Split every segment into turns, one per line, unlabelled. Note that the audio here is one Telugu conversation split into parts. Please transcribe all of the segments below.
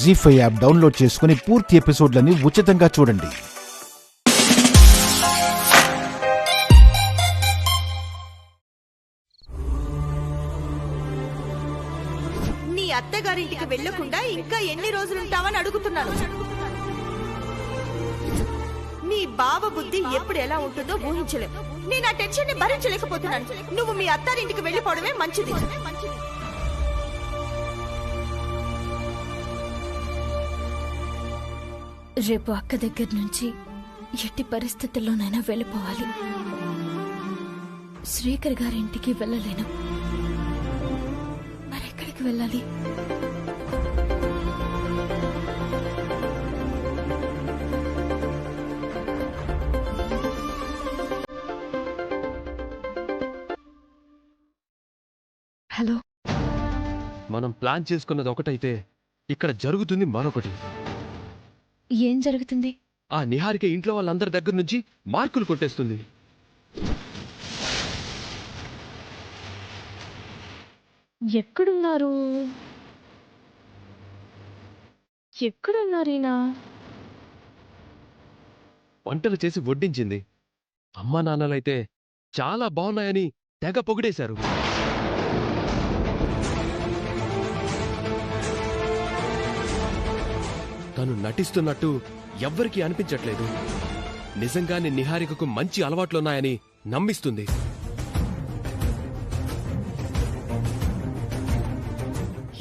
జీ5 యాప్ డౌన్లోడ్ చేసుకుని పూర్తి ఎపిసోడ్లని ఉచితంగా చూడండి.
నీ అత్తగారింటికి వెళ్లకుండా ఇంకా ఎన్ని రోజులుంటావని అడుగుతున్నాను. నీ బావ బుద్ధి ఎప్పుడు ఎలా ఉంటుందో ఊహించలేవు. నేను ఆ టెన్షన్ ని భరించలేకపోతున్నాను. నువ్వు మీ అత్తారింటికి వెళ్లిపోవడమే మంచిది.
రేపు అక్క దగ్గర నుంచి ఎట్టి పరిస్థితుల్లోనైనా వెళ్ళిపోవాలి. శ్రీకర్ గారింటికి వెళ్ళలేను. మరెక్కడికి వెళ్ళాలి? హలో.
మనం ప్లాన్ చేసుకున్నది ఒకటైతే ఇక్కడ జరుగుతుంది మరొకటి.
ఏం జరుగుతుంది?
ఆ నిహారిక ఇంట్లో వాళ్ళందరి దగ్గర నుంచి మార్కులు కొట్టేస్తుంది.
ఎక్కడున్నారు ఈయన?
వంటలు చేసి వడ్డించింది. అమ్మా నాన్నలైతే చాలా బాగున్నాయని తెగ పొగిడేశారు. తను నటిస్తున్నట్టు ఎవ్వరికీ అనిపించట్లేదు. నిజంగానే నిహారికకు మంచి అలవాట్లున్నాయని నమ్మిస్తుంది.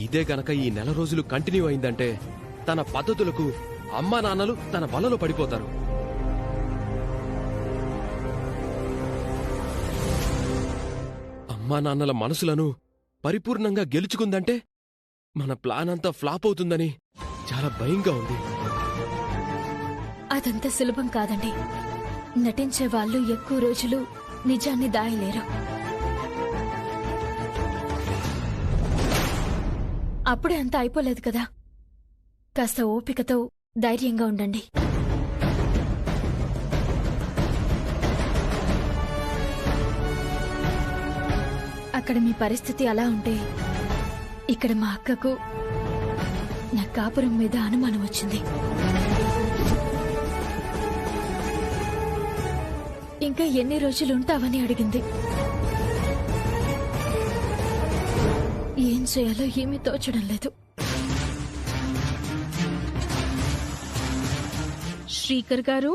ఇదే గనక ఈ నెల రోజులు కంటిన్యూ అయిందంటే తన పద్ధతులకు అమ్మా నాన్నలు తన వలలో పడిపోతారు. అమ్మా నాన్నల మనసులను పరిపూర్ణంగా గెలుచుకుందంటే మన ప్లాన్ అంతా ఫ్లాప్ అవుతుందని చాలా భయంగా ఉంది.
అదంత సులభం కాదండి. నటించే వాళ్ళు ఎక్కువ రోజులు నిజాన్ని దాయలేరు. అప్పుడే అంత అయిపోలేదు కదా. కాస్త ఓపికతో ధైర్యంగా ఉండండి. అక్కడ మీ పరిస్థితి అలా ఉంటే ఇక్కడ మా అక్కకు నా కాపురం మీద అనుమానం వచ్చింది. ఇంకా ఎన్ని రోజులు ఉంటావని అడిగింది. ఏం చేయాలో ఏమీ తోచడం లేదు. శ్రీకర్ గారు,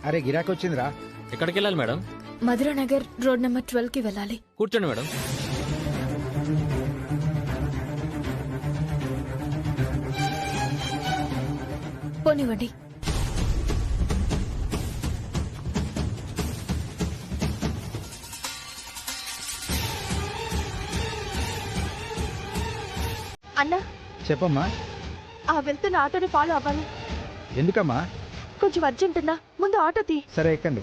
అరే గిరాకీ వచ్చిందిరా.
ఎక్కడికి వెళ్ళాలి మేడం?
మధురానగర్ రోడ్ నెంబర్ 12 కి వెళ్ళాలి.
కూర్చోండి మేడం.
పోనివ్వండి.
అన్నా,
చెప్పమ్మా.
వెళ్తున్న ఆటోని ఫాలో అవ్వాలి.
ఎందుకమ్మా?
కొంచెం అర్జెంట్ అన్నా, ముందు ఆటో తీ.
సరే ఎక్కండి.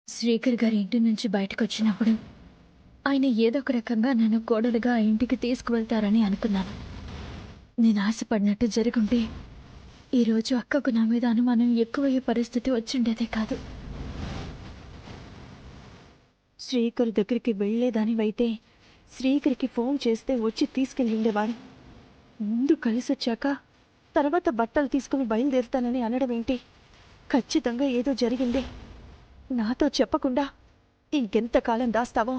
శ్రీకర్ గారి ఇంటి నుంచి బయటకు వచ్చినప్పుడు ఆయన ఏదో ఒక రకంగా నన్ను కోడలుగా ఆ ఇంటికి తీసుకువెళ్తారని అనుకున్నాను. నేను ఆశపడినట్టు జరుగుంటే ఈరోజు అక్కకు నా మీద అనుమానం ఎక్కువయ్యే పరిస్థితి వచ్చిండేదే కాదు.
శ్రీకర్ దగ్గరికి వెళ్లేదానివైతే శ్రీకర్కి ఫోన్ చేస్తే వచ్చి తీసుకెళ్ళి ఉండేవాడు. ముందు కలిసి వచ్చాక తర్వాత బట్టలు తీసుకుని బయలుదేరుతానని అనడం ఏంటి? ఖచ్చితంగా ఏదో జరిగిందే. నాతో చెప్పకుండా ఇంకెంతకాలం దాస్తావో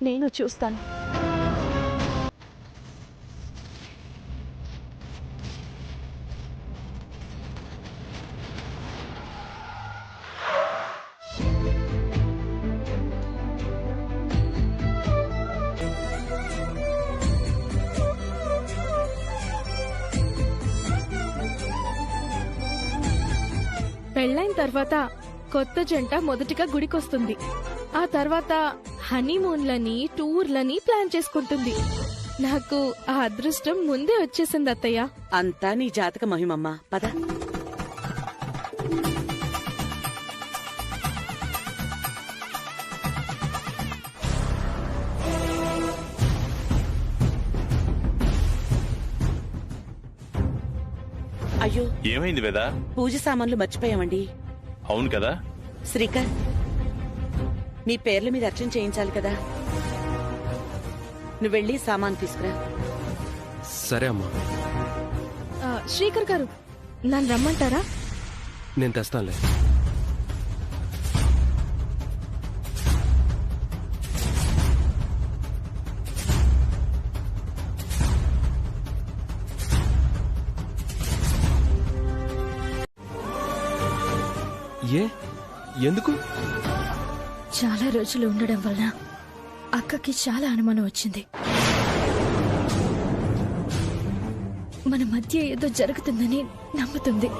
నేను చూస్తాను.
పెళ్ళైన తర్వాత కొత్త జంట మొదటిగా గుడికొస్తుంది. ఆ తర్వాత హనీమూన్లని, టూర్లని ప్లాన్ చేసుకుంటుంది. నాకు ఆ అదృష్టం ముందే వచ్చేసింది అత్తయ్య.
అంతా నీ జాతక మహిమమ్మా. పద. అయ్యో,
ఏమైంది వేదా?
పూజ సామాన్లు మర్చిపోయామండి.
అవును కదా.
శ్రీకర్, మీ పేర్ల మీద అర్చన చేయించాలి కదా, నువ్వెళ్ళి సామాన్ తీసుకురా.
సరే అమ్మా,
శ్రీకర్ గారు, నన్ను రమ్మంటారా?
నేను తెస్తానులే. ఎందుకు?
చాలా రోజులు ఉండడం వల్ల అక్కకి చాలా అనుమానం వచ్చింది. మన మధ్య ఏదో జరుగుతుందని నమ్ముతుంది.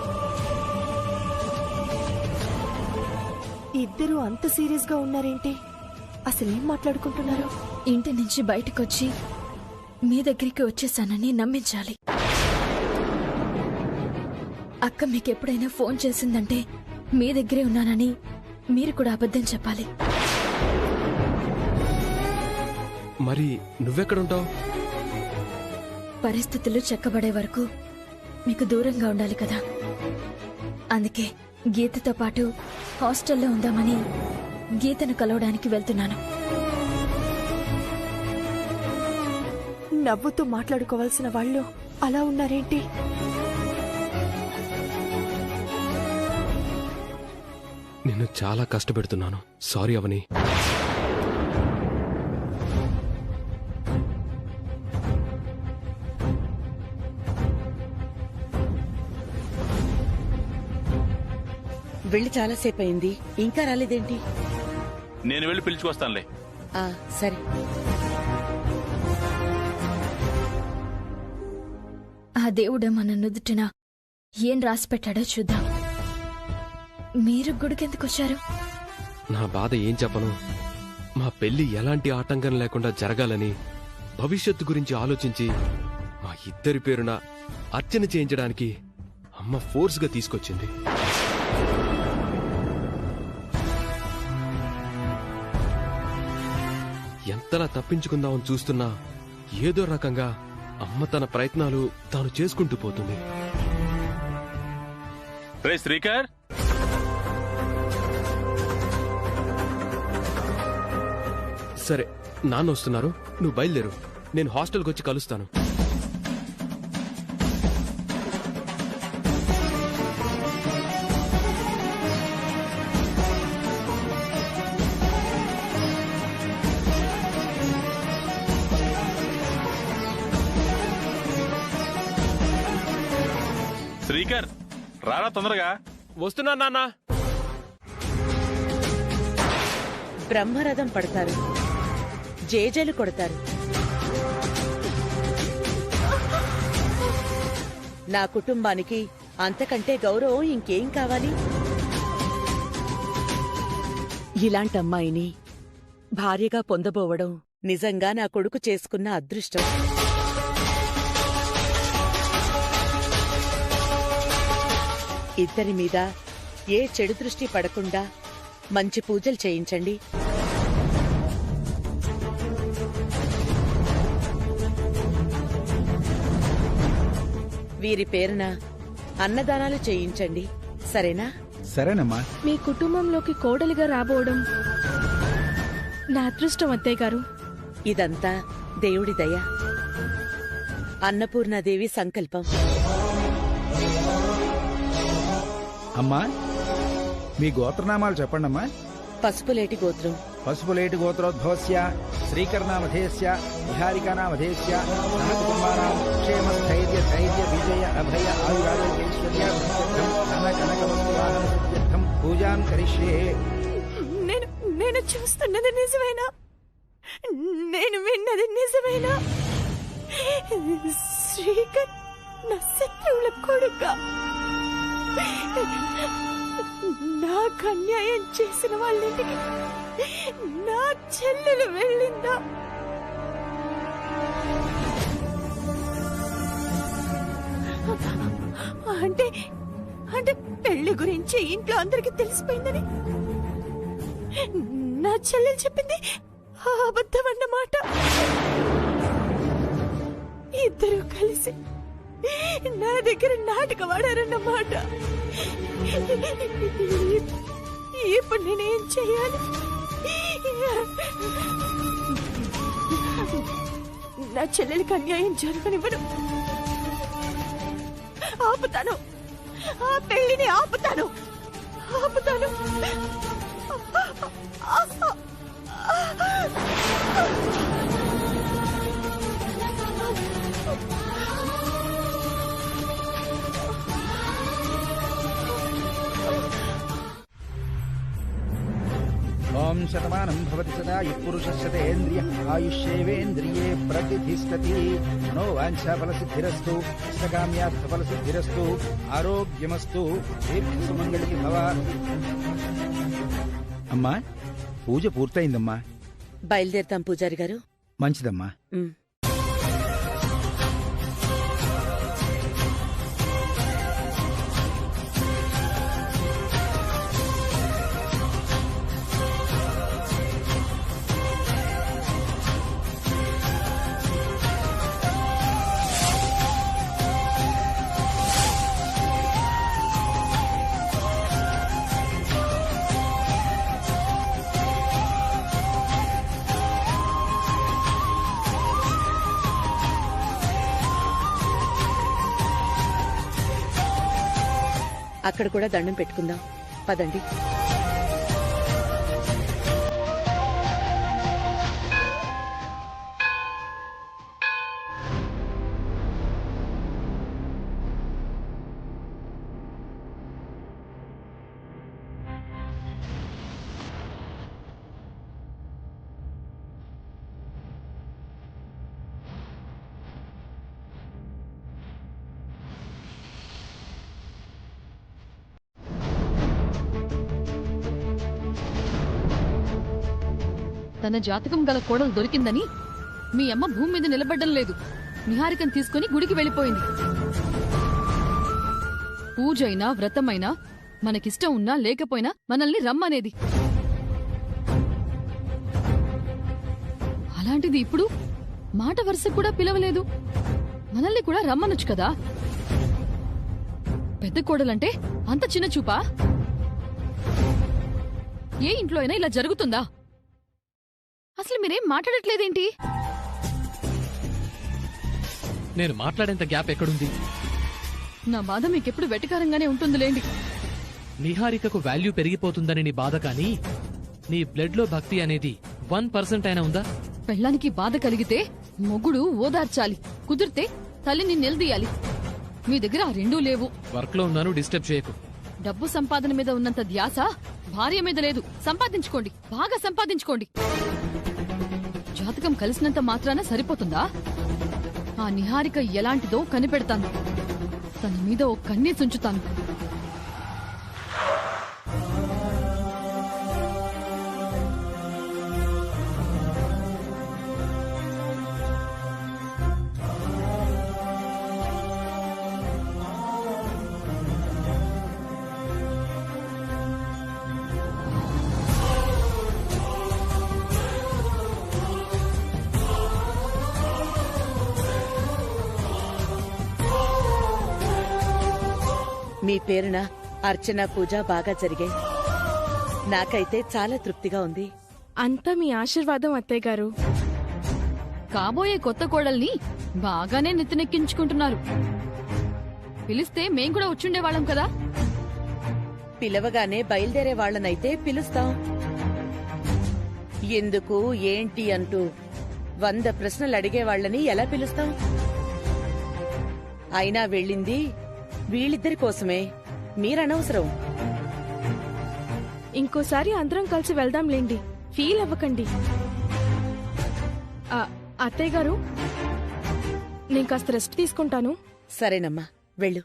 ఇద్దరు అంత సీరియస్ గా ఉన్నారేంటి? అసలేం మాట్లాడుకుంటున్నారు?
ఇంటి నుంచి బయటకొచ్చి మీ దగ్గరికి వచ్చేసానని నమ్మించాలి. అక్క మీకెప్పుడైనా ఫోన్ చేసిందంటే మీ దగ్గరే ఉన్నానని మీరు కూడా అబద్ధం చెప్పాలి.
మరి నువ్వెక్కడుంటావు?
పరిస్థితులు చెక్కబడే వరకు మీకు దూరంగా ఉండాలి కదా. అందుకే గీతతో పాటు హాస్టల్లో ఉందామని గీతను కలవడానికి వెళ్తున్నాను.
నవ్వుతూ మాట్లాడుకోవాల్సిన వాళ్ళు అలా ఉన్నారేంటి?
నిన్ను చాలా కష్టపెడుతున్నాను. సారీ అవని.
వెళ్ళి చాలాసేపు అయింది, ఇంకా రాలేదేంటి?
నేను వెళ్ళి పిలుచుకొస్తానులే.
సరే.
ఆ దేవుడు మన నుదుటిన ఏం రాసిపెట్టాడో చూద్దాం. మీరు గుడికెందుకొచ్చారు?
నా బాధ ఏం చెప్పను. మా పెళ్లి ఎలాంటి ఆటంకం లేకుండా జరగాలని భవిష్యత్తు గురించి ఆలోచించి మా ఇద్దరి పేరున అర్చన చేయించడానికి అమ్మ ఫోర్స్ గా తీసుకొచ్చింది. ఎంతలా తప్పించుకుందామని చూస్తున్నా ఏదో రకంగా అమ్మ తన ప్రయత్నాలు తాను చేసుకుంటూ పోతుంది.
రే శ్రీకర్,
సరే, నాన్న వస్తున్నారు, నువ్వు బయలుదేరు. నేను హాస్టల్కి వచ్చి కలుస్తాను.
శ్రీకర్, రారా తొందరగా.
వస్తున్నా నాన్న.
బ్రహ్మరథం పడతారు, జేజేలు కొడతారు. నా కుటుంబానికి అంతకంటే గౌరవం ఇంకేం కావాలి? ఇలాంటి అమ్మాయిని భార్యగా పొందబోవడం నిజంగా నా కొడుకు చేసుకున్న అదృష్టం. ఇద్దరి మీద ఏ చెడు దృష్టి పడకుండా మంచి పూజలు చేయించండి. వీరి పేరున అన్నదానాలు చేయించండి, సరేనా?
సరేనమ్మా.
మీ కుటుంబంలోకి కోడలిగా రాబోవడం నా అదృష్టం అత్తయ్య గారు.
ఇదంతా దేవుడి దయ, అన్నపూర్ణాదేవి సంకల్పం.
అమ్మా, మీ గోత్రనామాలు చెప్పండమ్మా.
పసుపులేటి గోత్రం.
పసుపులేటి గోత్రోద్భవస్య శ్రీకర్ణామధేస్య విహారికానామధేస్య సహకుటుంబానాం క్షేమ స్థైర్య ధైర్య విజయ అభయ ఆయురారోగ్యైశ్వర్య ధన కనక వస్తువాహన సిద్ధ్యర్థం పూజాం కరిష్యే.
నేను చూస్తున్నది నిజమేనా? నేను విన్నది నిజమేనా? శ్రీకర్ నా శత్రువుల కొడుక. నాకు అన్యాయం చేసిన వాళ్ళింటికి నా చెల్లెలు వెళ్ళిందా? అంటే అంటే పెళ్లి గురించి ఇంట్లో అందరికి తెలిసిపోయిందని నా చెల్లెలు చెప్పింది అబద్ధమన్నమాట. ఇద్దరు కలిసి నా దగ్గర నాటకం ఆడారన్నమాట. ఇప్పుడు నేనేం చెయ్యాలి? నా చెల్లెలికి అన్యాయం జరగనివ్వను. ఆపుతాను, ఆ పెళ్లిని ఆపుతాను.
ఓం శతమానం భవతి సదా పురుషశతేంద్రియ ఆయుష్యేవేంద్రియే ప్రతిష్టతి. మనోవాంఛాఫలసిద్ధిరస్తు, ఇష్టకామ్యార్థఫలసిద్ధిరస్తు, ఆరోగ్యమస్తు, దీర్ఘసుమంగళి భవ. అమ్మా, పూజ పూర్తయిందమ్మా.
బయలుదేరుతాం పూజారి గారు.
మంచిదమ్మా.
అక్కడ కూడా దండం పెట్టుకుందాం పదండి.
తన జాతకం గల కోడలు దొరికిందని మీ అమ్మ భూమి మీద నిలబడ్డం లేదు. నిహారికను తీసుకుని గుడికి వెళ్ళిపోయింది. పూజైనా వ్రతమైనా మనకిష్టం ఉన్నా లేకపోయినా మనల్ని రమ్మనేది. అలాంటిది ఇప్పుడు మాట వరుస కూడా పిలవలేదు. మనల్ని కూడా రమ్మనొచ్చు కదా. పెద్ద కోడలంటే అంత చిన్న చూపా? ఏ ఇంట్లో అయినా ఇలా జరుగుతుందా? అసలు మీరేం మాట్లాడట్లేదేంటి?
నేను మాట్లాడేంత గ్యాప్ ఎక్కడుంది?
నా బాధ మీకెప్పుడు వెటకారంగానే ఉంటుందిలేండి.
నిహారికకు వాల్యూ పెరిగిపోతుందని నీ బాధ, కానీ నీ బ్లడ్ లో భక్తి అనేది 1% అయినా ఉందా?
పెళ్ళానికి బాధ కలిగితే మొగుడు ఓదార్చాలి, కుదిరితే తల్లిని నిలదీయాలి. మీ దగ్గర ఆ రెండూ లేవు.
వర్క్ లో ఉన్నాను, డిస్టర్బ్ చేయకు.
డబ్బు సంపాదన మీద ఉన్నంత ధ్యాస భార్య మీద లేదు. సంపాదించుకోండి, బాగా సంపాదించుకోండి. జాతకం కలిసినంత మాత్రాన సరిపోతుందా? ఆ నిహారిక ఎలాంటిదో కనిపెడతాను. తన మీద ఓ కన్నేసి ఉంచుతాను.
మీ పేరున అర్చన పూజ బాగా జరిగాయి. నాకైతే చాలా తృప్తిగా ఉంది.
అంతా మీ ఆశీర్వాదం అత్తయ్య గారు.
కాబోయే కొత్త కోడల్ని బాగానే నెత్తినెక్కించుకుంటున్నారు. పిలిస్తే మేం కూడా వచ్చుండేవాళ్ళం కదా.
పిలవగానే బయలుదేరే వాళ్ళనైతే పిలుస్తాం. ఎందుకు ఏంటి అంటూ 100 ప్రశ్నలు అడిగే వాళ్ళని ఎలా పిలుస్తాం? అయినా వెళ్ళింది వీళ్ళిద్దరి కోసమే. మీరనవసరం.
ఇంకోసారి అందరం కలిసి వెళ్దాంలేండి, ఫీల్ అవ్వకండి. అత్తయ్య గారు, నేను కాస్త రెస్ట్ తీసుకుంటాను.
సరేనమ్మా, వెళ్ళు.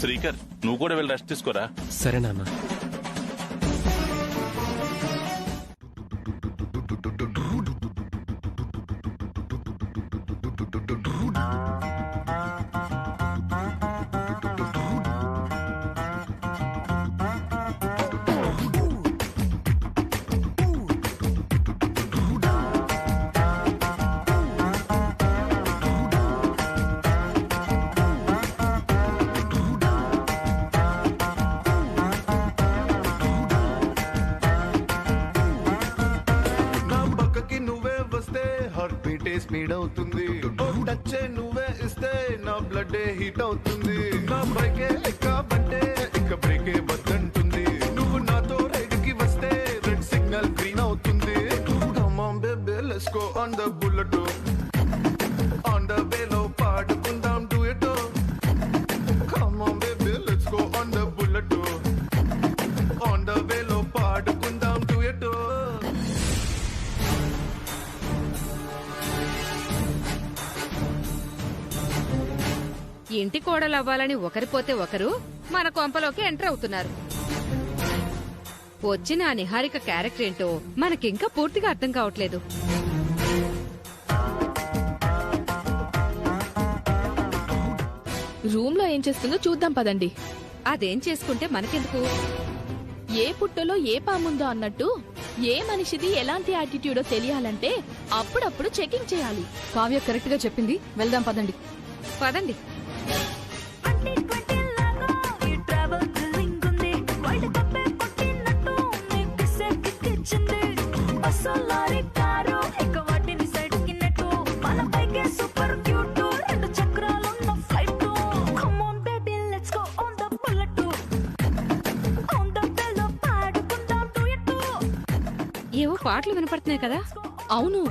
శ్రీకర్, నువ్వు కూడా వెళ్ళి రెస్ట్ తీసుకోరా.
సరే నాన్న.
స్పీడ్ అవుతుంది, టచ్ నువ్వే ఇస్తే నా బ్లడ్ హీట్ అవుతుంది, నా బైకే ఎక్కాబంటే ఇక బ్రేకే వద్దంటుంది, నువ్వు నాతో రైడ్ కి వస్తే రెడ్ సిగ్నల్ గ్రీన్ అవుతుంది. Come on baby, let's go on the bullet, on the way లో పాడుకుందాం duet. Come on baby, let's go on the bullet, on the way లో పాడుకుందాం duet.
ఇంటి కోడలవ్వాలని ఒకరిపోతే ఒకరు మన కొంపలోకి ఎంటర్ అవుతున్నారు. వచ్చిన ఆ నిహారిక క్యారెక్టర్ ఏంటో మనకింకా పూర్తిగా అర్థం కావట్లేదు.
రూమ్ లో ఏం చేస్తుందో చూద్దాం పదండి.
అదేం చేసుకుంటే మనకెందుకు?
ఏ పుట్టలో ఏ పాముందో అన్నట్టు ఏ మనిషిది ఎలాంటి యాటిట్యూడో తెలియాలంటే అప్పుడప్పుడు చెకింగ్ చేయాలి.
కావ్య కరెక్ట్ గా చెప్పింది. వెళ్దాం పదండి.
పదండి. ఏవో పాటలు వినపడుతున్నాయి కదా.
అవును,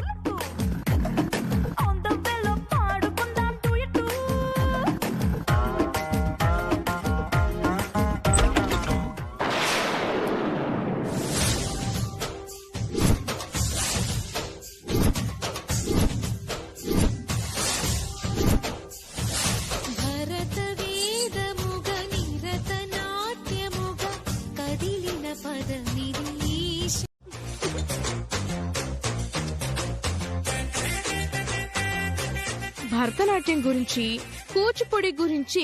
భరతనాట్యం గురించి కూచిపూడి గురించి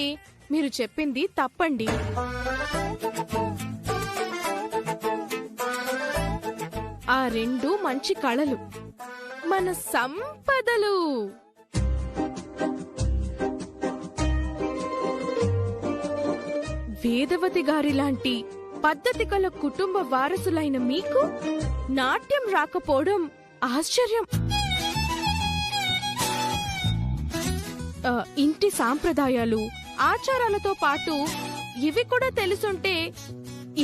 మీరు చెప్పింది తప్పండి. ఆ రెండు మంచి కళలు, మన సంపదలు. వేదవతి గారి లాంటి పద్ధతి గల కుటుంబ వారసులైన మీకు నాట్యం రాకపోవడం ఆశ్చర్యం. ఇంటి సాంప్రదాయాలు ఆచారాలతో పాటు ఇవి కూడా తెలుసుంటే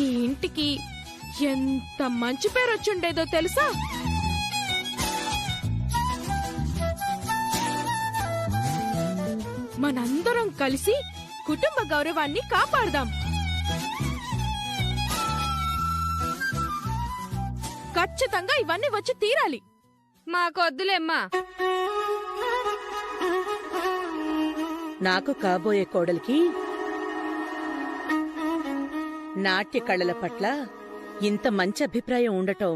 ఈ ఇంటికి ఎంత మంచి పేరు వచ్చుండేదో తెలుసా? మనందరం కలిసి కుటుంబ గౌరవాన్ని కాపాడదాం. ఖచ్చితంగా ఇవన్నీ వచ్చి తీరాలి.
మాకొద్దులేమ్మా.
నాకు కాబోయే కోడలికి నాట్య కళల పట్ల ఇంత మంచి అభిప్రాయం ఉండటం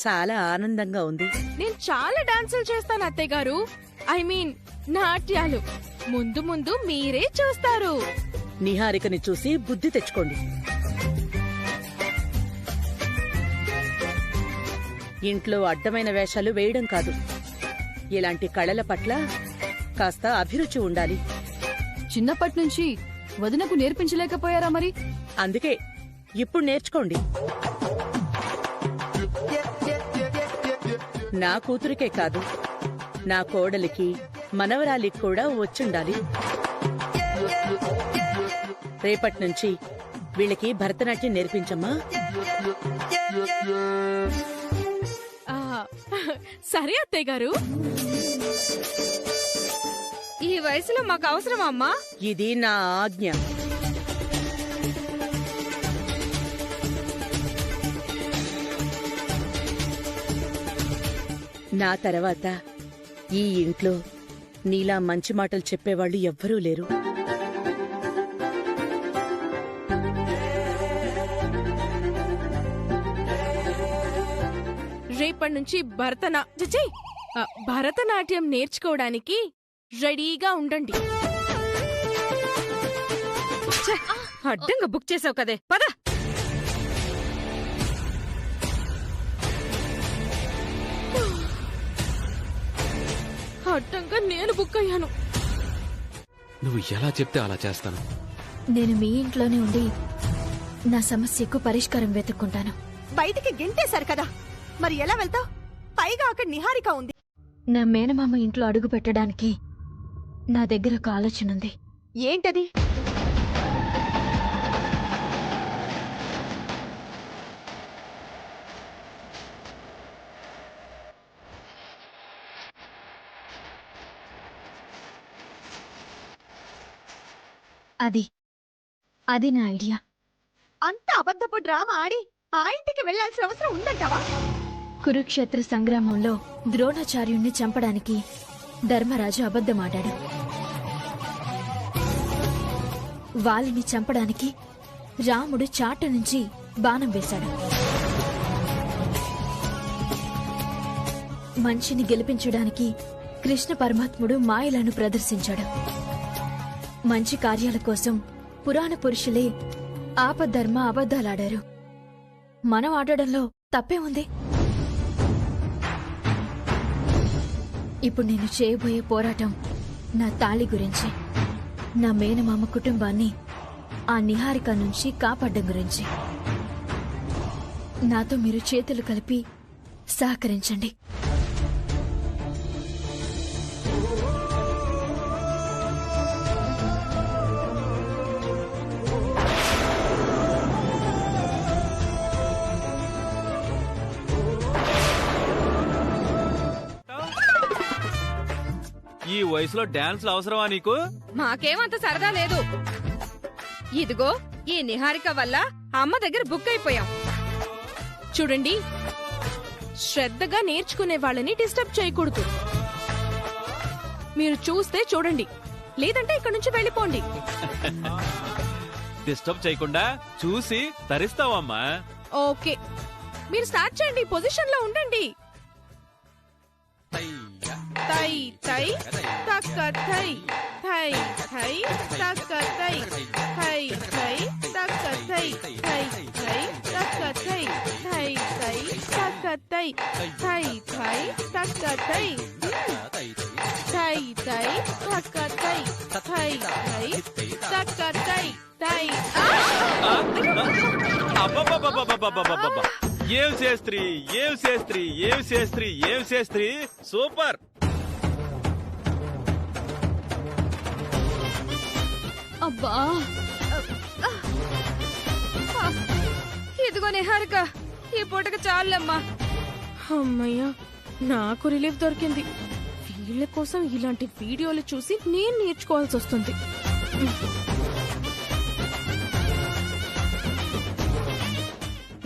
చాలా ఆనందంగా ఉంది.
నేను చాలా డాన్సులు చేస్తాను అత్తయ్య గారు. ఐ మీన్ నాట్యాలు. ముందు ముందు మీరే చూస్తారు.
నిహారికని చూసి బుద్ధి తెచ్చుకోండి. ఇంట్లో అడ్డమైన వేషాలు వేయడం కాదు, ఇలాంటి కళల పట్ల కాస్త అభిరుచి ఉండాలి.
చిన్నప్పటి నుంచి వదినకు నేర్పించలేకపోయారా మరి?
అందుకే ఇప్పుడు నేర్చుకోండి. నా కూతురికే కాదు, నా కోడలికి మనవరాలికి కూడా వచ్చుండాలి. రేపటి నుంచి వీళ్ళకి భరతనాట్యం నేర్పించమ్మా.
సరే అత్తయ్య గారు.
ఈ వయసులో మాకు అవసరమా అమ్మా?
ఇది నా ఆజ్ఞ. నా తర్వాత ఈ ఇంట్లో నీలా మంచి మాటలు చెప్పేవాళ్లు ఎవ్వరూ లేరు.
రేపటి నుంచి భరతనాట్యం నేర్చుకోవడానికి రెడీగా ఉండండి.
అడ్డంగా బుక్ చేసావు కదే, పద.
అడ్డంగా నేను బుక్ అయ్యాను.
నువ్వు ఎలా చెప్తే అలా చేస్తాను.
నేను మీ ఇంట్లోనే ఉండి నా సమస్యకు పరిష్కారం వెతుక్కుంటాను.
బయటికి గింటేశారు కదా, మరి ఎలా వెళ్తావు? పైగా అక్కడ నిహారిక ఉంది.
నా మేనమామ ఇంట్లో అడుగు పెట్టడానికి నా దగ్గర ఒక ఆలోచన ఉంది.
ఏంటది?
అది నా ఐడియా.
అంత అబద్ధపు డ్రామా ఆడి ఆ ఇంటికి వెళ్లాల్సిన అవసరం ఉందంటావా?
కురుక్షేత్ర సంగ్రామంలో ద్రోణాచార్యుణ్ణి చంపడానికి ధర్మరాజు అబద్ధమాడాడు. వాళ్ళని చంపడానికి రాముడు చాట నుంచి బాణం వేశాడు. మనిషిని గెలిపించడానికి కృష్ణ పరమాత్ముడు మాయలను ప్రదర్శించాడు. మంచి కార్యాల కోసం పురాణ పురుషులే ఆపద్ధర్మ అబద్ధాలాడారు. మనం ఆడడంలో తప్పే ఉంది. ఇప్పుడు నేను చేయబోయే పోరాటం నా తాళి గురించి, నా మేనమామ కుటుంబాన్ని ఆ నిహారిక నుంచి కాపాడడం గురించి. నాతో మీరు చేతులు కలిపి సహకరించండి.
ఈ వయసులో డాన్స్లు అవసరమా నీకు?
మాకేమంత సరదా లేదు. ఇదిగో ఈ నిహారిక వల్ల అమ్మ దగ్గర బుక్ అయిపోయాం.
చూడండి, శ్రద్ధగా నేర్చుకునే వాళ్ళని డిస్టర్బ్ చేయకూడదు. మీరు చూస్తే చూడండి, లేదంటే ఇక్కడ నుంచి వెళ్ళిపోండి.
డిస్టర్బ్ చేయకుండా చూసి తరిస్తావమ్మా.
ఓకే, మీరు స్టార్ట్ చేయండి. పొజిషన్ లో ఉండండి. తై తై తక్క తై తై తై తక్క తై తై తై తక్క తై తై తై తక్క తై తై తై తక్క తై తై తై తక్క తై తై తై తక్క తై తై తై తక్క తై తై.
అబ్బబ్బబ్బబ్బబ్బబ్బబ్బబ్బ! ఏం చేస్త్రీ, ఏం చేస్త్రీ, ఏం చేస్త్రీ, ఏం చేస్త్రీ! సూపర్!
అబ్బా, ఇదిగో నిహారిక, ఈ పూటకు చాలమ్మా.
అమ్మయ్యా, నాకు రిలీఫ్ దొరికింది. వీళ్ళ కోసం ఇలాంటి వీడియోలు చూసి నేను నేర్చుకోవాల్సి వస్తుంది.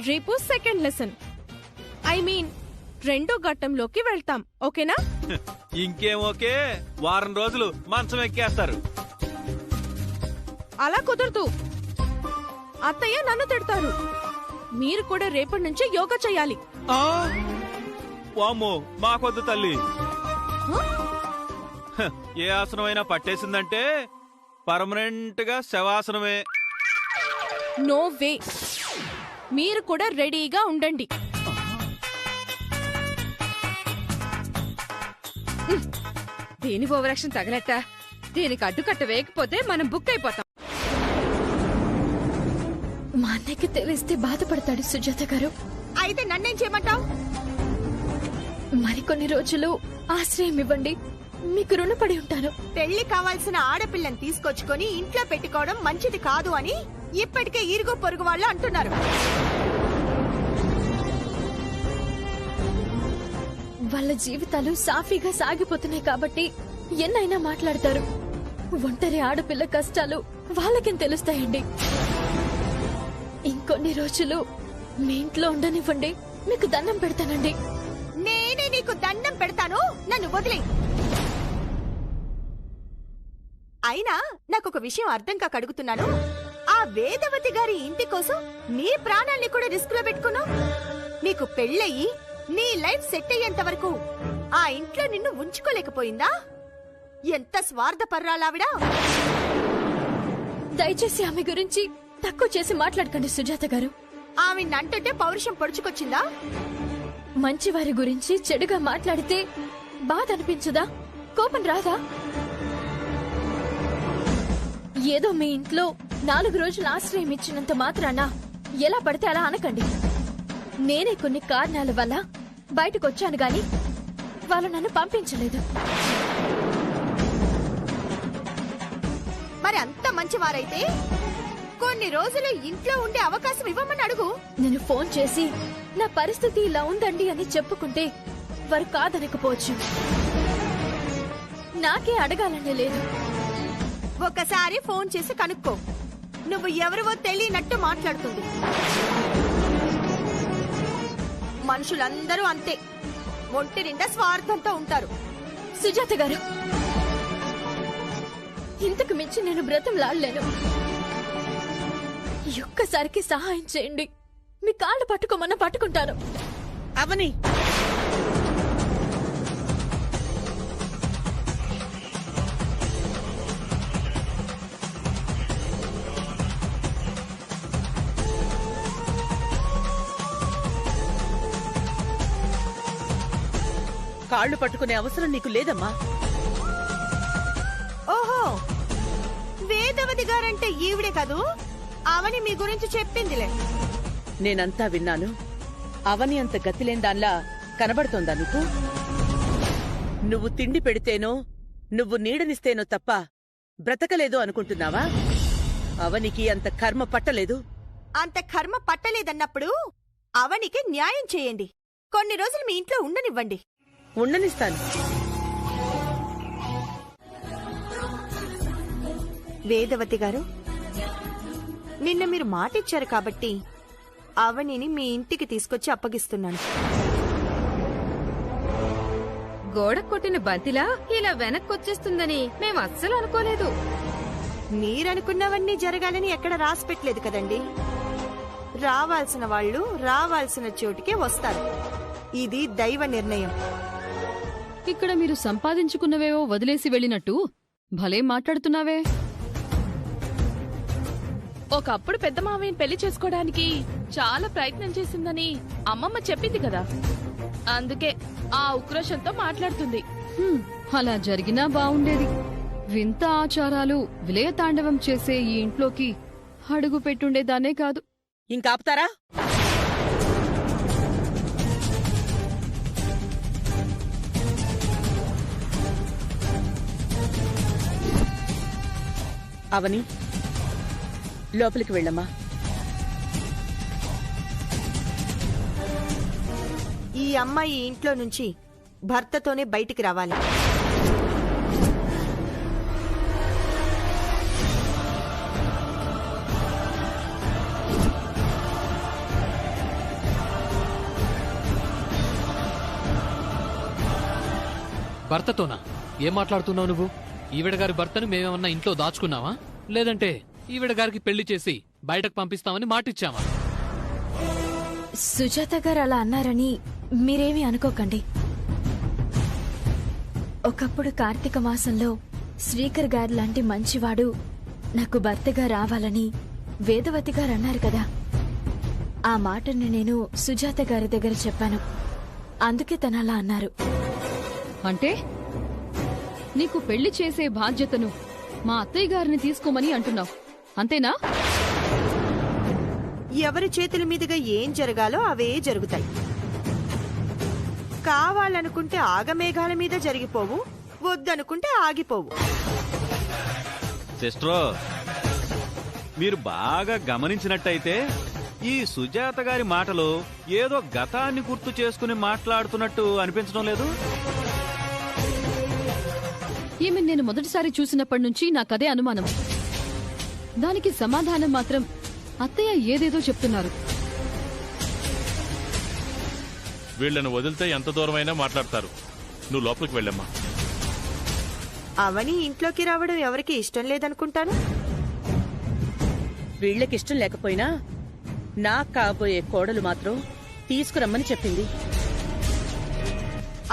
రేపు సెకండ్ లెసన్, ఐ మీన్ రెండో ఘట్టంలోకి వెళ్తాం. ఓకేనా?
ఇంకేం ఓకే, వారం రోజులు మంచం ఎక్కేస్తారు.
అలా కుదరదు. అత్తయ్య నన్ను తిడతారు. మీరు కూడా రేపటి నుంచి యోగా చేయాలి.
వామ్మో, మాకొద్దు తల్లి. ఏ ఆసనమైనా పట్టేసిందంటే పర్మనెంట్ గా శవాసనమే.
No way. మీరు కూడా రెడీగా ఉండండి.
దేని ఓవరాక్షన్ తగలట్ట. దీనికి అడ్డుకట్ట వేయకపోతే మనం బుక్ అయిపోతాం.
మా అన్నయ్యకి తెలిస్తే బాధపడతాడు సుజాత గారు.
అయితే నన్నేం చేయమంటావు?
మరికొన్ని రోజులు ఆశ్రయం ఇవ్వండి, మీకు రుణపడి ఉంటాను.
పెళ్లి కావాల్సిన ఆడపిల్లని తీసుకొచ్చుకొని ఇంట్లో పెట్టుకోవడం మంచిది కాదు అని ఇప్పటికే ఇరుగు పొరుగు వాళ్ళు అంటున్నారు.
వాళ్ళ జీవితాలు సాఫీగా సాగిపోతున్నాయి కాబట్టి ఎన్నైనా మాట్లాడతారు. ఒంటరి ఆడపిల్ల కష్టాలు వాళ్ళకేం తెలుస్తాయండి. ఇంకొన్ని రోజులు మీ ఇంట్లో ఉండనివ్వండి, మీకు దండం పెడతానండి.
నేనే నీకు దండం పెడతాను, నన్ను వదిలే. అయినా నాకొక విషయం అర్థం కాక అడుగుతున్నాను. ఆ వేదవతి గారి ఇంటి కోసం నీ ప్రాణాల్ని కూడా రిస్క్ లో పెట్టుకున్నావు. నీకు పెళ్ళయి నీ లైఫ్ సెట్ అయ్యేంత వరకు ఆ ఇంట్లో నిన్ను ఉంచుకోలేకపోయిందా? ఎంత స్వార్థపర్రాలావిడా!
దయచేసి ఆమె గురించి తక్కువ చేసి మాట్లాడకండి సుజాత గారు.
ఆమె నంటుంటే పౌరుషం పొడుచుకొచ్చిందా?
మంచివారి గురించి చెడుగా మాట్లాడితే బాధ అనిపించదా? కోపం రాదా? ఏదో మీ ఇంట్లో 4 రోజులు ఆశ్రయం ఇచ్చినంత మాత్రాన ఎలా పడితే అలా అనకండి. నేనే కొన్ని కారణాల వల్ల బయటకొచ్చాను గాని వాళ్ళు నన్ను పంపించలేదు.
మరి అంత మంచివారైతే కొన్ని రోజులు ఇంట్లో ఉండే అవకాశం ఇవ్వమని అడుగు.
నేను ఫోన్ చేసి నా పరిస్థితి ఇలా ఉందండి అని చెప్పుకుంటే వారు కాదనకపోవచ్చు. నాకే అడగాలనే లేదు.
ఒకసారి ఫోన్ చేసి కనుక్కో. నువ్వు ఎవరివో తెలియనట్టు మాట్లాడుతుంది. మనుషులందరూ అంతే, ఒంటి నిండా స్వార్థంతో ఉంటారు.
సుజాత గారు, ఇంతకు మించి నేను బ్రతంలాడలేను. ఒక్కసారికి సహాయం చేయండి. మీ కాళ్ళు పట్టుకోమన్నా పట్టుకుంటాను.
అవని, కాళ్ళు పట్టుకునే అవసరం నీకు లేదమ్మా.
ఓహో, వేదవతి గారంటే ఈవిడే కదూ? అవని మీ గురించి చెప్పిందిలే.
నేనంతా విన్నాను. అవని అంత గతిలేని దానిలా కనబడుతోందా నీకు? నువ్వు తిండి పెడితేనో నువ్వు నీడనిస్తేనో తప్ప బ్రతకలేదు అనుకుంటున్నావా? అవనికి అంత కర్మ పట్టలేదు.
అంత కర్మ పట్టలేదన్నప్పుడు అవనికి న్యాయం చేయండి. కొన్ని రోజులు మీ ఇంట్లో ఉండనివ్వండి.
ఉండనిస్తాను.
వేదవతి గారు, నిన్న మీరు మాటిచ్చారు కాబట్టి అవనిని మీ ఇంటికి తీసుకొచ్చి అప్పగిస్తున్నాను.
గోడ కొట్టిన బంతిలా ఇలా వెనక్కొచ్చేస్తుందని మేము అస్సలు అనుకోలేదు.
మీరనుకున్నవన్నీ జరగాలని ఎక్కడ రాసి పెట్టలేదు కదండి. రావాల్సిన వాళ్ళు రావాల్సిన చోటికే వస్తారు. ఇది దైవ నిర్ణయం.
ఇక్కడ మీరు సంపాదించుకున్నవేవో వదిలేసి వెళ్ళినట్టు భలే మాట్లాడుతున్నావే.
ఒకప్పుడు పెద్ద మామయ్యని పెళ్లి చేసుకోవడానికి చాలా ప్రయత్నం చేసిందని అమ్మమ్మ చెప్పింది కదా, అందుకే ఆ ఉక్రోషంతో మాట్లాడుతుంది.
అలా జరిగినా బావుండేది. వింత ఆచారాలు విలయతాండవం చేసే ఈ ఇంట్లోకి అడుగు పెట్టుండేదానే కాదు.
ఇంకాపుతారా? అవని, లోపలికి వెళ్ళమ్మా.
ఈ అమ్మాయి ఇంట్లో నుంచి భర్తతోనే బయటికి రావాలి.
భర్తతోనా? ఏం మాట్లాడుతున్నావు నువ్వు? ఈవిడ గారి భర్తను మేమేమన్నా ఇంట్లో దాచుకున్నావా? లేదంటే ఈవిడ గారికి పెళ్లి చేసి బయటకు పంపిస్తామని మాటిచ్చామా?
సుజాత గారు అలా అన్నారని మీరేమీ అనుకోకండి. ఒకప్పుడు కార్తీక మాసంలో శ్రీకర్ గారు లాంటి మంచివాడు నాకు భర్తగా రావాలని వేదవతి గారు అన్నారు కదా. ఆ మాటను నేను సుజాత గారి దగ్గర చెప్పాను. అందుకే తను అలా అన్నారు.
అంటే నీకు పెళ్లి చేసే బాధ్యతను మా అత్తయ్య గారిని తీసుకోమని అంటున్నావు, అంతేనా?
ఎవరి చేతుల మీదుగా ఏం జరగాలో అవే జరుగుతాయి. కావాలనుకుంటే ఆగమేఘాల మీద జరిగిపోవు, వద్దనుకుంటే ఆగిపోవు.
సిస్టరో, మీరు బాగా గమనించినట్టయితే ఈ సుజాత గారి మాటలు ఏదో గతాన్ని గుర్తు చేసుకుని మాట్లాడుతున్నట్టు అనిపించడం లేదు?
ఈమె నేను మొదటిసారి చూసినప్పటి నుంచి నాకదే అనుమానం. దానికి సమాధానం మాత్రం అత్తయ్య ఏదేదో చెప్తున్నారు.
వీళ్లను వదిలితే ఎంత దూరమైనా మాట్లాడతారు. నువ్వు లోపలికి వెళ్ళమ్మా.
అవని ఇంట్లోకి రావడం ఎవరికి ఇష్టం లేదనుకుంటాను.
వీళ్లకిష్టం లేకపోయినా నాకు కాబోయే కోడలు మాత్రం తీసుకురమ్మని చెప్పింది.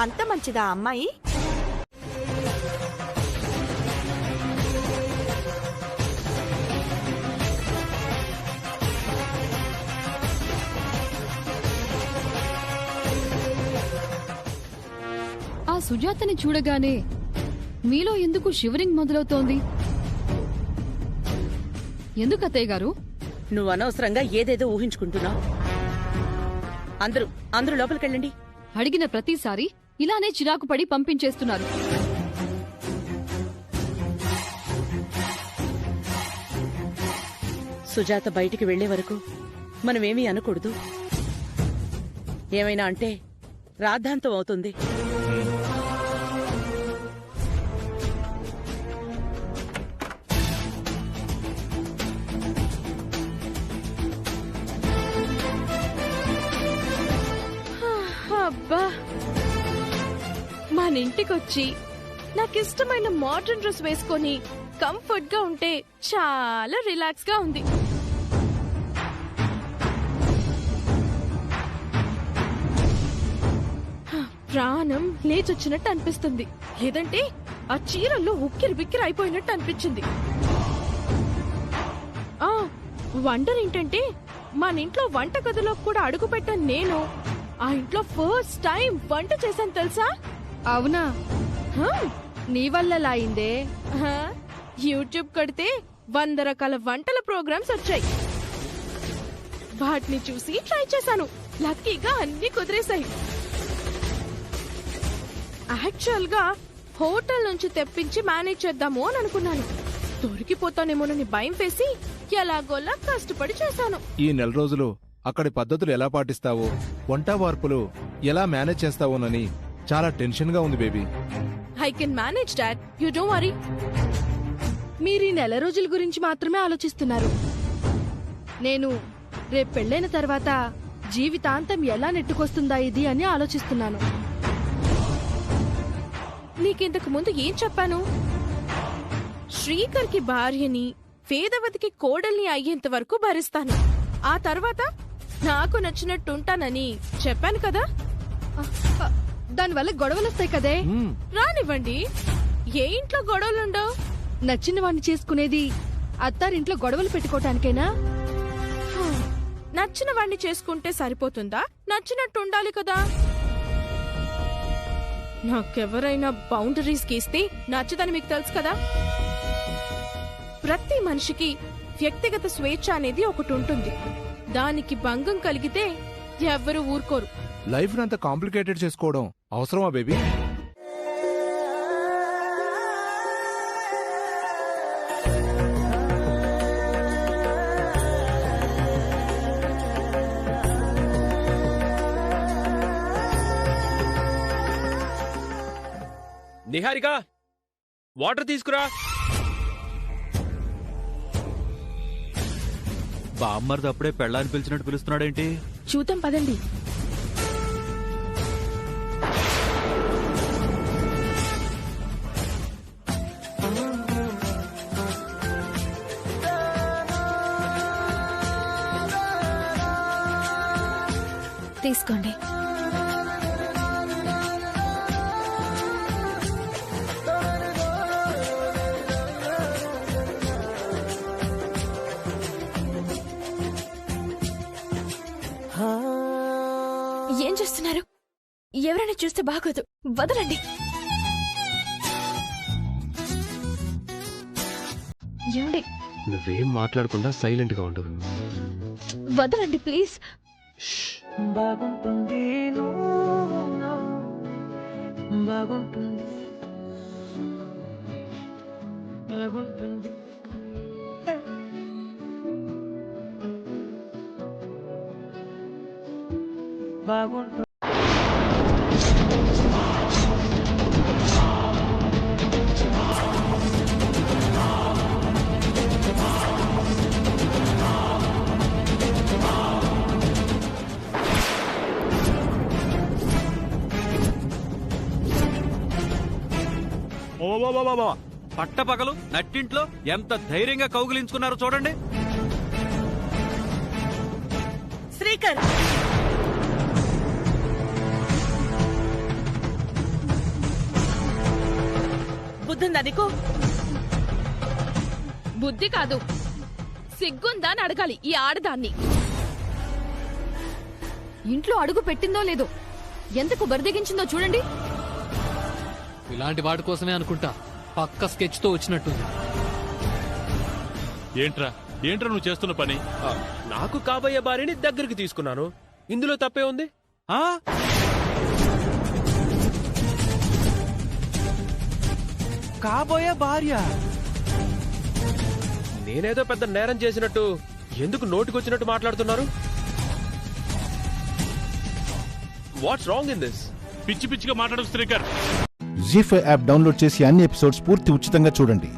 అంత మంచిదా అమ్మాయి?
ఆ సుజాతని చూడగానే మీలో ఎందుకు షివరింగ్ మొదలవుతోంది? ఎందుకు అత్తయ్య గారు?
నువ్వు అనవసరంగా ఏదేదో ఊహించుకుంటున్నావు. అందరూ లోపలికెళ్ళండి.
అడిగిన ప్రతిసారి ఇలానే చిరాకు పడి పంపించేస్తున్నారు.
సుజాత బయటికి వెళ్లే వరకు మనమేమీ అనకూడదు. ఏమైనా అంటే రాద్ధాంతం అవుతుంది.
అబ్బా, మన ఇంటికొచ్చి నాకిష్టమైన మోడర్న్ డ్రెస్ వేసుకొని కంఫర్ట్ గా ఉంటే చాలా రిలాక్స్ గా ఉంది. ప్రాణం లేచొచ్చినట్టు అనిపిస్తుంది. లేదంటే ఆ చీరల్లో ఉక్కిరి బిక్కిరి అయిపోయినట్టు అనిపించింది. వండర్ ఏంటంటే మన ఇంట్లో వంట గదిలో కూడా అడుగు పెట్టాను నేను. ఆ ఇంట్లో ఫస్ట్ టైం వంట చేశాను తెలుసా?
అవునా? నీ వల్ల లాయిందే.
యూట్యూబ్ కడితే 100 రకాల వంటల ప్రోగ్రామ్స్ వచ్చాయి. వాటిని చూసి ట్రై చేశాను. లక్కీగా అన్ని కుదిరేశాయి. యాక్చువల్ గా హోటల్ నుంచి తెప్పించి మేనేజ్ చేద్దాము అని అనుకున్నాను. దొరికిపోతానేమోనని భయం వేసి ఎలాగోలా కష్టపడి చేశాను.
ఈ నెల రోజులు అక్కడి పద్ధతులు ఎలా పాటిస్తావో, వంట వార్పులు ఎలా మేనేజ్ చేస్తావోనని చాలా టెన్షన్ గా ఉంది baby.
I can manage dad, you don't worry.
మీరు ఈ నెల రోజుల గురించి మాత్రమే ఆలోచిస్తున్నారు. నేను రేపు పెళ్ళైన తర్వాత జీవితాంతం ఎలా నెట్టుకొస్తుందా ఇది అని ఆలోచిస్తున్నాను.
నీకింతకు ముందు ఏం చెప్పాను? శ్రీకర్ కి భార్యని, వేదవతికి కోడల్ని అయ్యేంత వరకు భరిస్తాను. ఆ తర్వాత నాకు నచ్చినట్టుంటానని చెప్పాను కదా.
దానివల్ల గొడవలు వస్తాయి కదే.
రానివ్వండి, ఏ ఇంట్లో గొడవలుండవు.
నచ్చిన వాడిని చేసుకునేది అత్తారింట్లో గొడవలు పెట్టుకోవటానికేనా?
నచ్చిన వాడిని చేసుకుంటే సరిపోతుందా? నచ్చినట్టు ఉండాలి కదా. నాకెవరైనా బౌండరీస్ గీస్తే నచ్చదని మీకు తెలుసు కదా. ప్రతి మనిషికి వ్యక్తిగత స్వేచ్ఛ అనేది ఒకటి ఉంటుంది. దానికి భంగం కలిగితే ఎవ్వరూ ఊరుకోరు.
లైఫ్ అంత కాంప్లికేటెడ్ చేసుకోవడం అవసరమా బేబీ?
నిహారిక, వాటర్ తీసుకురా.
బామ్మర్ది అప్పుడే పెళ్ళాన్ని పిలిచినట్టు పిలుస్తున్నాడేంటి?
చూద్దాం పదండి.
తీసుకోండి. ఏం చేస్తున్నారు? ఎవరైనా చూస్తే బాగోదు, వదలండి. ఏమండి?
నువ్వేం మాట్లాడకుండా సైలెంట్ గా ఉండు.
వదలండి ప్లీజ్.
బాగుంటుంది బాగుంటుంది బాగుంటుంది. బాగుంటుంది.
పట్టపగలు నట్టింట్లో ఎంత ధైర్యంగా కౌగిలించుకున్నారో చూడండి.
శ్రీకర్, బుద్ధిందా నీకు?
బుద్ధి కాదు, సిగ్గుందా అని అడగాలి ఈ ఆడదాన్ని.
ఇంట్లో అడుగు పెట్టిందో లేదో, ఎంతకు బరిదెగించిందో చూడండి.
ఇలాంటి వాటి కోసమే అనుకుంటా పక్క స్కెచ్ తో వచ్చినట్టుంది.
ఏంట్రా నువ్వు చేస్తున్న పని?
నాకు కాబోయే భార్యని దగ్గరికి తీసుకున్నాను, ఇందులో తప్పే ఉంది?
కాబోయే భార్య?
నేనేదో పెద్ద నేరం చేసినట్టు ఎందుకు నోటికొచ్చినట్టు మాట్లాడుతున్నారు? What's wrong in this?
పిచ్చి పిచ్చిగా మాట్లాడకు శ్రీకర్.
జీ5 యాప్ డౌన్లోడ్ చేసి అన్ని ఎపిసోడ్స్ పూర్తి ఉచితంగా చూడండి.